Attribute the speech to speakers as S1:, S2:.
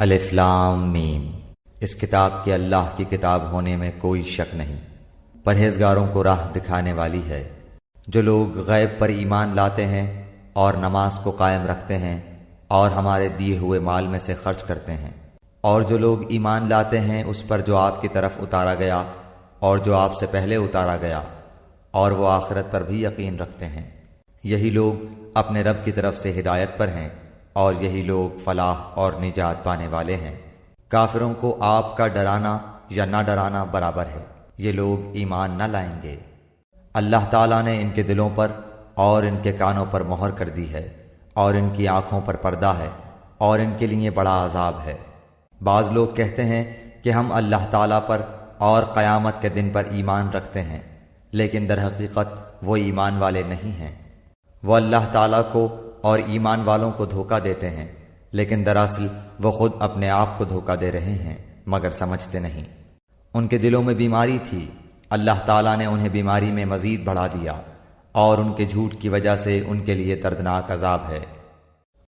S1: الف لام میم۔ اس کتاب کے اللہ کی کتاب ہونے میں کوئی شک نہیں، پرہیزگاروں کو راہ دکھانے والی ہے۔ جو لوگ غیب پر ایمان لاتے ہیں اور نماز کو قائم رکھتے ہیں اور ہمارے دیے ہوئے مال میں سے خرچ کرتے ہیں، اور جو لوگ ایمان لاتے ہیں اس پر جو آپ کی طرف اتارا گیا اور جو آپ سے پہلے اتارا گیا، اور وہ آخرت پر بھی یقین رکھتے ہیں، یہی لوگ اپنے رب کی طرف سے ہدایت پر ہیں اور یہی لوگ فلاح اور نجات پانے والے ہیں۔ کافروں کو آپ کا ڈرانا یا نہ ڈرانا برابر ہے، یہ لوگ ایمان نہ لائیں گے۔ اللہ تعالیٰ نے ان کے دلوں پر اور ان کے کانوں پر مہر کر دی ہے اور ان کی آنکھوں پر پردہ ہے اور ان کے لیے بڑا عذاب ہے۔ بعض لوگ کہتے ہیں کہ ہم اللہ تعالیٰ پر اور قیامت کے دن پر ایمان رکھتے ہیں، لیکن در حقیقت وہ ایمان والے نہیں ہیں۔ وہ اللہ تعالیٰ کو اور ایمان والوں کو دھوکہ دیتے ہیں، لیکن دراصل وہ خود اپنے آپ کو دھوکہ دے رہے ہیں مگر سمجھتے نہیں۔ ان کے دلوں میں بیماری تھی، اللہ تعالیٰ نے انہیں بیماری میں مزید بڑھا دیا، اور ان کے جھوٹ کی وجہ سے ان کے لیے دردناک عذاب ہے۔